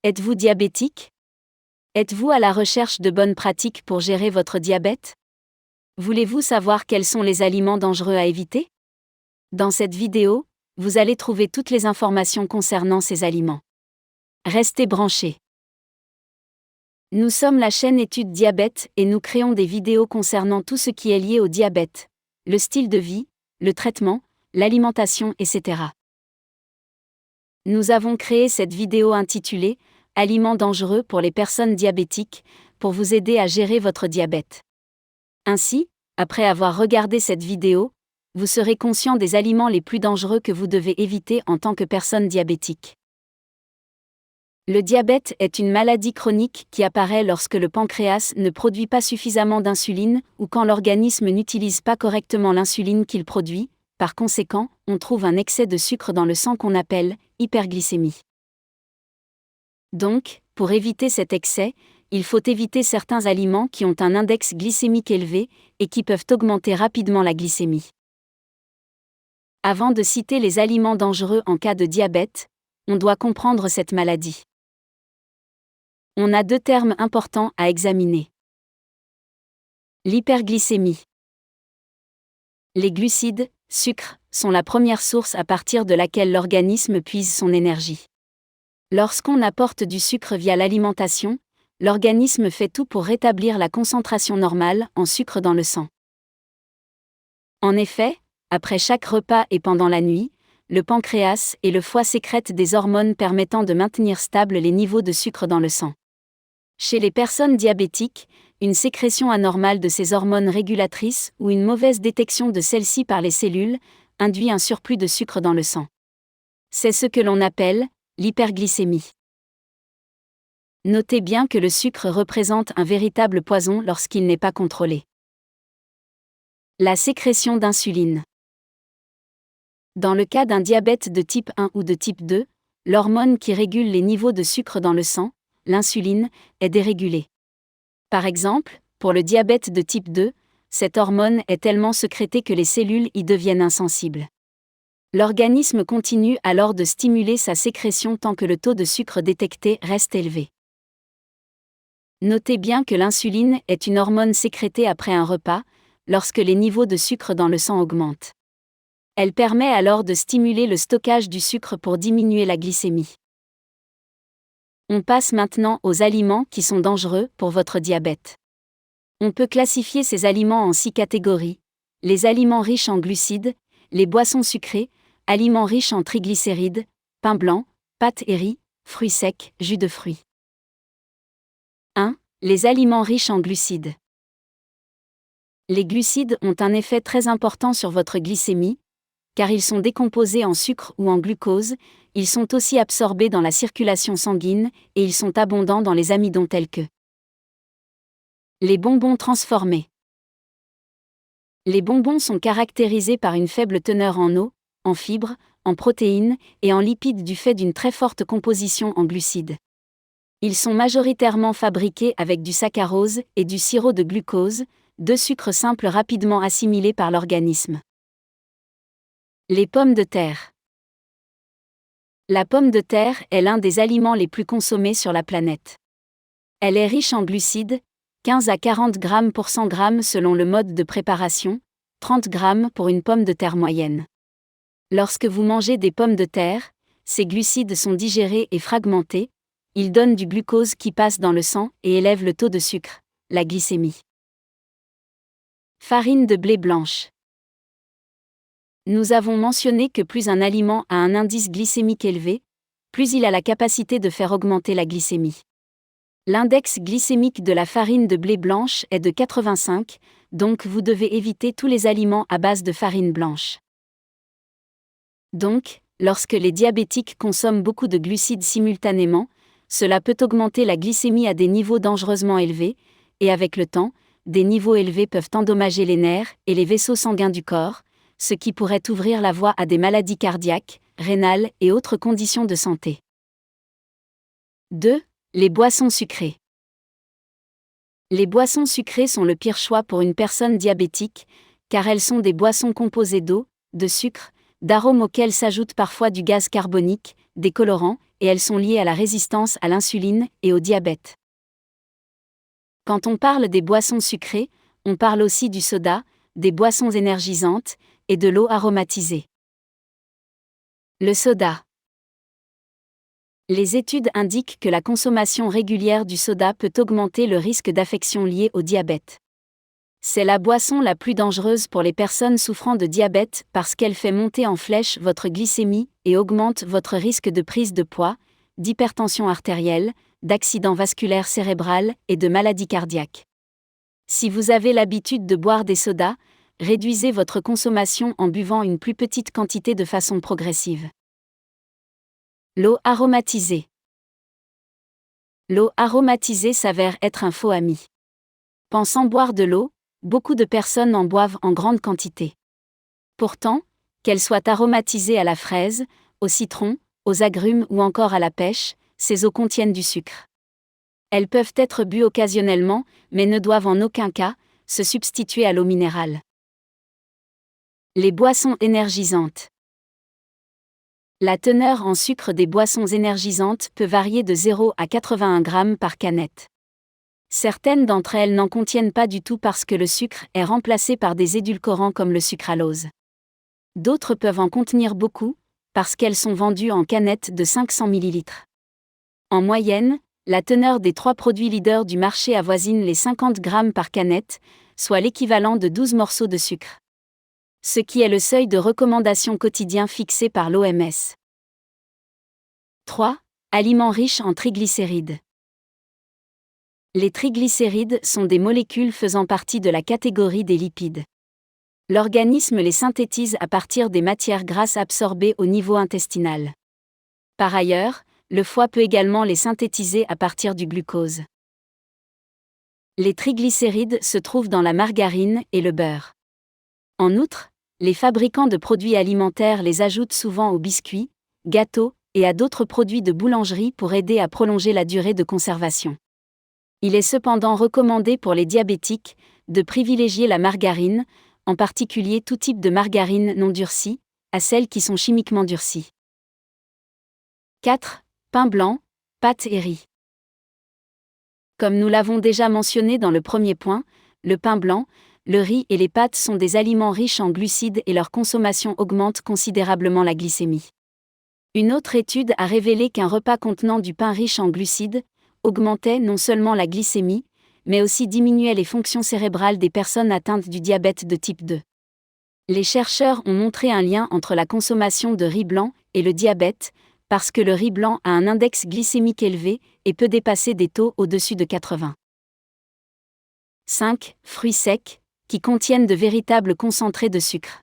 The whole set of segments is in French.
Êtes-vous diabétique? Êtes-vous à la recherche de bonnes pratiques pour gérer votre diabète? Voulez-vous savoir quels sont les aliments dangereux à éviter? Dans cette vidéo, vous allez trouver toutes les informations concernant ces aliments. Restez branchés. Nous sommes la chaîne Études Diabète et nous créons des vidéos concernant tout ce qui est lié au diabète, le style de vie, le traitement, l'alimentation, etc. Nous avons créé cette vidéo intitulée « Aliments dangereux pour les personnes diabétiques » pour vous aider à gérer votre diabète. Ainsi, après avoir regardé cette vidéo, vous serez conscient des aliments les plus dangereux que vous devez éviter en tant que personne diabétique. Le diabète est une maladie chronique qui apparaît lorsque le pancréas ne produit pas suffisamment d'insuline ou quand l'organisme n'utilise pas correctement l'insuline qu'il produit. Par conséquent, on trouve un excès de sucre dans le sang qu'on appelle hyperglycémie. Donc, pour éviter cet excès, il faut éviter certains aliments qui ont un index glycémique élevé et qui peuvent augmenter rapidement la glycémie. Avant de citer les aliments dangereux en cas de diabète, on doit comprendre cette maladie. On a deux termes importants à examiner. L'hyperglycémie. Les glucides, sucres, sont la première source à partir de laquelle l'organisme puise son énergie. Lorsqu'on apporte du sucre via l'alimentation, l'organisme fait tout pour rétablir la concentration normale en sucre dans le sang. En effet, après chaque repas et pendant la nuit, le pancréas et le foie sécrètent des hormones permettant de maintenir stables les niveaux de sucre dans le sang. Chez les personnes diabétiques, une sécrétion anormale de ces hormones régulatrices ou une mauvaise détection de celles-ci par les cellules induit un surplus de sucre dans le sang. C'est ce que l'on appelle l'hyperglycémie. Notez bien que le sucre représente un véritable poison lorsqu'il n'est pas contrôlé. La sécrétion d'insuline. Dans le cas d'un diabète de type 1 ou de type 2, l'hormone qui régule les niveaux de sucre dans le sang, l'insuline, est dérégulée. Par exemple, pour le diabète de type 2, cette hormone est tellement sécrétée que les cellules y deviennent insensibles. L'organisme continue alors de stimuler sa sécrétion tant que le taux de sucre détecté reste élevé. Notez bien que l'insuline est une hormone sécrétée après un repas, lorsque les niveaux de sucre dans le sang augmentent. Elle permet alors de stimuler le stockage du sucre pour diminuer la glycémie. On passe maintenant aux aliments qui sont dangereux pour votre diabète. On peut classifier ces aliments en 6 catégories: les aliments riches en glucides, les boissons sucrées, aliments riches en triglycérides, pain blanc, pâtes et riz, fruits secs, jus de fruits. 1. Les aliments riches en glucides. Les glucides ont un effet très important sur votre glycémie, car ils sont décomposés en sucre ou en glucose, ils sont aussi absorbés dans la circulation sanguine et ils sont abondants dans les amidons tels que les bonbons transformés. Les bonbons sont caractérisés par une faible teneur en eau, en fibres, en protéines et en lipides du fait d'une très forte composition en glucides. Ils sont majoritairement fabriqués avec du saccharose et du sirop de glucose, deux sucres simples rapidement assimilés par l'organisme. Les pommes de terre. La pomme de terre est l'un des aliments les plus consommés sur la planète. Elle est riche en glucides, 15 à 40 grammes pour 100 grammes selon le mode de préparation, 30 grammes pour une pomme de terre moyenne. Lorsque vous mangez des pommes de terre, ces glucides sont digérés et fragmentés, ils donnent du glucose qui passe dans le sang et élèvent le taux de sucre, la glycémie. Farine de blé blanche. Nous avons mentionné que plus un aliment a un indice glycémique élevé, plus il a la capacité de faire augmenter la glycémie. L'index glycémique de la farine de blé blanche est de 85, donc vous devez éviter tous les aliments à base de farine blanche. Donc, lorsque les diabétiques consomment beaucoup de glucides simultanément, cela peut augmenter la glycémie à des niveaux dangereusement élevés, et avec le temps, des niveaux élevés peuvent endommager les nerfs et les vaisseaux sanguins du corps, ce qui pourrait ouvrir la voie à des maladies cardiaques, rénales et autres conditions de santé. 2. Les boissons sucrées. Les boissons sucrées sont le pire choix pour une personne diabétique, car elles sont des boissons composées d'eau, de sucre, d'arômes auxquels s'ajoute parfois du gaz carbonique, des colorants et elles sont liées à la résistance à l'insuline et au diabète. Quand on parle des boissons sucrées, on parle aussi du soda, des boissons énergisantes, et de l'eau aromatisée. Le soda. Les études indiquent que la consommation régulière du soda peut augmenter le risque d'affections liées au diabète. C'est la boisson la plus dangereuse pour les personnes souffrant de diabète parce qu'elle fait monter en flèche votre glycémie et augmente votre risque de prise de poids, d'hypertension artérielle, d'accident vasculaire cérébral et de maladie cardiaque. Si vous avez l'habitude de boire des sodas, réduisez votre consommation en buvant une plus petite quantité de façon progressive. L'eau aromatisée. L'eau aromatisée s'avère être un faux ami. Pensant boire de l'eau, beaucoup de personnes en boivent en grande quantité. Pourtant, qu'elle soit aromatisée à la fraise, au citron, aux agrumes ou encore à la pêche, ces eaux contiennent du sucre. Elles peuvent être bues occasionnellement, mais ne doivent en aucun cas se substituer à l'eau minérale. Les boissons énergisantes. La teneur en sucre des boissons énergisantes peut varier de 0 à 81 grammes par canette. Certaines d'entre elles n'en contiennent pas du tout parce que le sucre est remplacé par des édulcorants comme le sucralose. D'autres peuvent en contenir beaucoup, parce qu'elles sont vendues en canettes de 500 ml. En moyenne, la teneur des 3 produits leaders du marché avoisine les 50 grammes par canette, soit l'équivalent de 12 morceaux de sucre. Ce qui est le seuil de recommandation quotidien fixé par l'OMS. 3. Aliments riches en triglycérides. Les triglycérides sont des molécules faisant partie de la catégorie des lipides. L'organisme les synthétise à partir des matières grasses absorbées au niveau intestinal. Par ailleurs, le foie peut également les synthétiser à partir du glucose. Les triglycérides se trouvent dans la margarine et le beurre. En outre, les fabricants de produits alimentaires les ajoutent souvent aux biscuits, gâteaux et à d'autres produits de boulangerie pour aider à prolonger la durée de conservation. Il est cependant recommandé pour les diabétiques de privilégier la margarine, en particulier tout type de margarine non durcie, à celles qui sont chimiquement durcies. 4. Pain blanc, pâtes et riz. Comme nous l'avons déjà mentionné dans le premier point, le pain blanc, le riz et les pâtes sont des aliments riches en glucides et leur consommation augmente considérablement la glycémie. Une autre étude a révélé qu'un repas contenant du pain riche en glucides augmentait non seulement la glycémie, mais aussi diminuait les fonctions cérébrales des personnes atteintes du diabète de type 2. Les chercheurs ont montré un lien entre la consommation de riz blanc et le diabète, parce que le riz blanc a un index glycémique élevé et peut dépasser des taux au-dessus de 80. 5. Fruits secs, qui contiennent de véritables concentrés de sucre.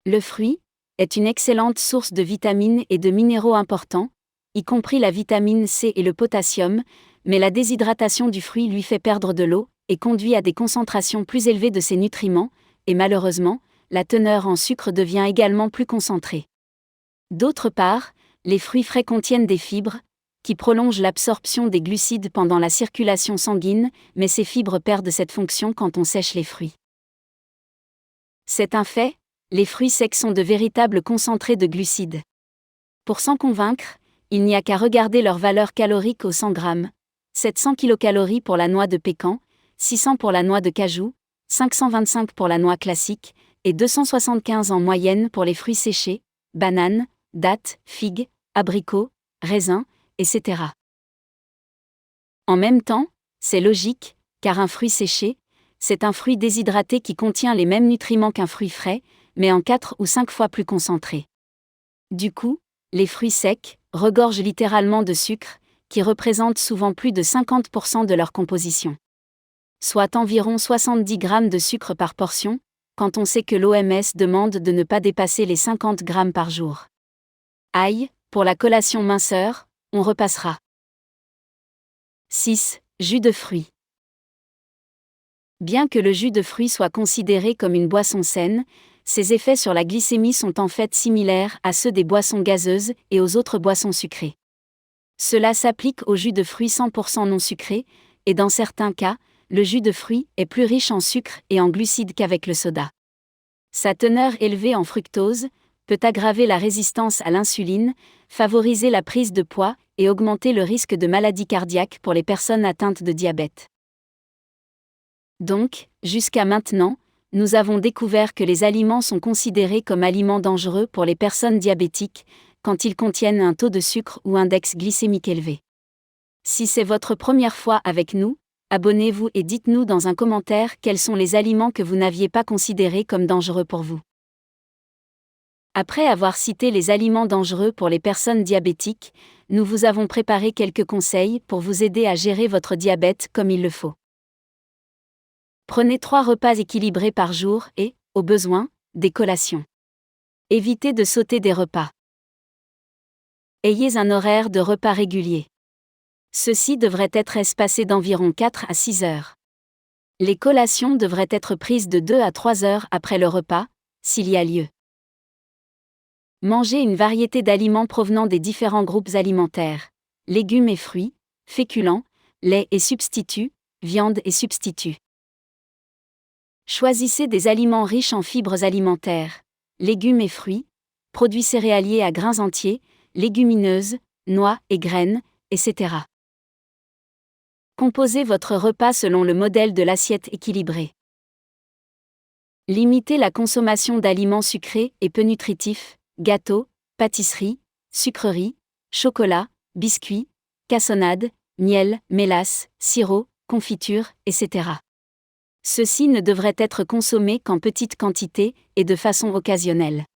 Le fruit est une excellente source de vitamines et de minéraux importants, y compris la vitamine C et le potassium, mais la déshydratation du fruit lui fait perdre de l'eau et conduit à des concentrations plus élevées de ces nutriments, et malheureusement, la teneur en sucre devient également plus concentrée. D'autre part, les fruits frais contiennent des fibres, qui prolongent l'absorption des glucides pendant la circulation sanguine, mais ces fibres perdent cette fonction quand on sèche les fruits. C'est un fait, les fruits secs sont de véritables concentrés de glucides. Pour s'en convaincre, il n'y a qu'à regarder leur valeur calorique au 100 grammes, 700 kcal pour la noix de pécan, 600 pour la noix de cajou, 525 pour la noix classique, et 275 en moyenne pour les fruits séchés, bananes, dattes, figues, abricots, raisins, etc. En même temps, c'est logique, car un fruit séché, c'est un fruit déshydraté qui contient les mêmes nutriments qu'un fruit frais, mais en 4 ou 5 fois plus concentré. Du coup, les fruits secs regorgent littéralement de sucre, qui représente souvent plus de 50% de leur composition. Soit environ 70 grammes de sucre par portion, quand on sait que l'OMS demande de ne pas dépasser les 50 grammes par jour. Aïe, pour la collation minceur, on repassera. 6. Jus de fruits. Bien que le jus de fruits soit considéré comme une boisson saine, ses effets sur la glycémie sont en fait similaires à ceux des boissons gazeuses et aux autres boissons sucrées. Cela s'applique au jus de fruits 100% non sucré, et dans certains cas, le jus de fruits est plus riche en sucre et en glucides qu'avec le soda. Sa teneur élevée en fructose peut aggraver la résistance à l'insuline, favoriser la prise de poids et augmenter le risque de maladie cardiaque pour les personnes atteintes de diabète. Donc, jusqu'à maintenant, nous avons découvert que les aliments sont considérés comme aliments dangereux pour les personnes diabétiques, quand ils contiennent un taux de sucre ou index glycémique élevé. Si c'est votre première fois avec nous, abonnez-vous et dites-nous dans un commentaire quels sont les aliments que vous n'aviez pas considérés comme dangereux pour vous. Après avoir cité les aliments dangereux pour les personnes diabétiques, nous vous avons préparé quelques conseils pour vous aider à gérer votre diabète comme il le faut. Prenez 3 repas équilibrés par jour et, au besoin, des collations. Évitez de sauter des repas. Ayez un horaire de repas régulier. Ceux-ci devraient être espacés d'environ 4 à 6 heures. Les collations devraient être prises de 2 à 3 heures après le repas, s'il y a lieu. Mangez une variété d'aliments provenant des différents groupes alimentaires, légumes et fruits, féculents, lait et substituts, viande et substituts. Choisissez des aliments riches en fibres alimentaires, légumes et fruits, produits céréaliers à grains entiers, légumineuses, noix et graines, etc. Composez votre repas selon le modèle de l'assiette équilibrée. Limitez la consommation d'aliments sucrés et peu nutritifs, gâteaux, pâtisseries, sucreries, chocolat, biscuits, cassonades, miel, mélasse, sirop, confiture, etc. Ceux-ci ne devraient être consommés qu'en petite quantité et de façon occasionnelle.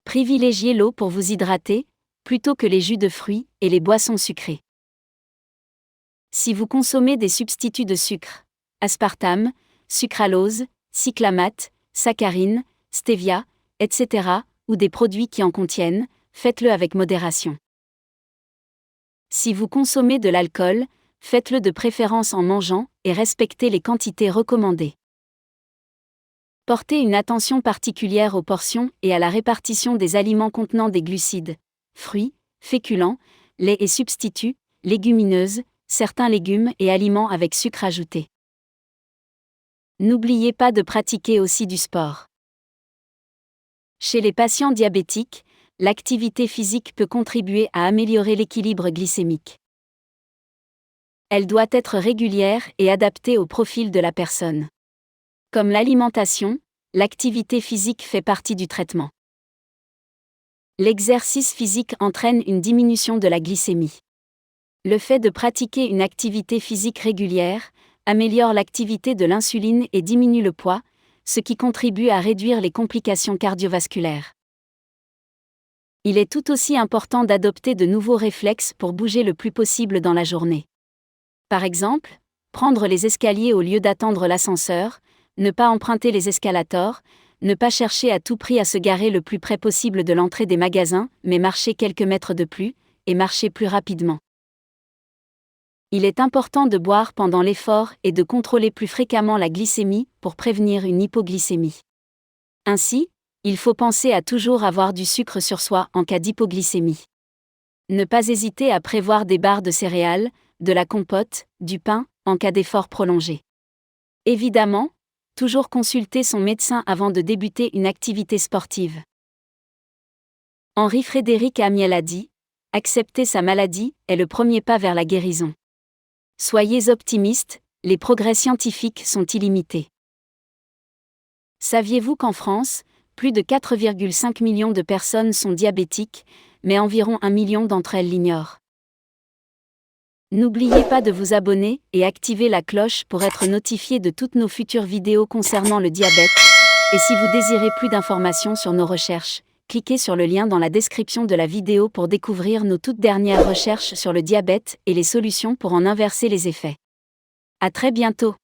Privilégiez l'eau pour vous hydrater, plutôt que les jus de fruits et les boissons sucrées. Si vous consommez des substituts de sucre, aspartame, sucralose, cyclamate, saccharine, stevia, etc., ou des produits qui en contiennent, faites-le avec modération. Si vous consommez de l'alcool, faites-le de préférence en mangeant et respectez les quantités recommandées. Portez une attention particulière aux portions et à la répartition des aliments contenant des glucides, fruits, féculents, lait et substituts, légumineuses, certains légumes et aliments avec sucre ajouté. N'oubliez pas de pratiquer aussi du sport. Chez les patients diabétiques, l'activité physique peut contribuer à améliorer l'équilibre glycémique. Elle doit être régulière et adaptée au profil de la personne. Comme l'alimentation, l'activité physique fait partie du traitement. L'exercice physique entraîne une diminution de la glycémie. Le fait de pratiquer une activité physique régulière améliore l'activité de l'insuline et diminue le poids, ce qui contribue à réduire les complications cardiovasculaires. Il est tout aussi important d'adopter de nouveaux réflexes pour bouger le plus possible dans la journée. Par exemple, prendre les escaliers au lieu d'attendre l'ascenseur, ne pas emprunter les escalators, ne pas chercher à tout prix à se garer le plus près possible de l'entrée des magasins, mais marcher quelques mètres de plus, et marcher plus rapidement. Il est important de boire pendant l'effort et de contrôler plus fréquemment la glycémie pour prévenir une hypoglycémie. Ainsi, il faut penser à toujours avoir du sucre sur soi en cas d'hypoglycémie. Ne pas hésiter à prévoir des barres de céréales, de la compote, du pain, en cas d'effort prolongé. Évidemment, toujours consulter son médecin avant de débuter une activité sportive. Henri-Frédéric Amiel a dit « Accepter sa maladie est le premier pas vers la guérison ». Soyez optimistes, les progrès scientifiques sont illimités. Saviez-vous qu'en France, plus de 4,5 millions de personnes sont diabétiques, mais environ 1 million d'entre elles l'ignorent? N'oubliez pas de vous abonner et activer la cloche pour être notifié de toutes nos futures vidéos concernant le diabète. Et si vous désirez plus d'informations sur nos recherches, cliquez sur le lien dans la description de la vidéo pour découvrir nos toutes dernières recherches sur le diabète et les solutions pour en inverser les effets. À très bientôt!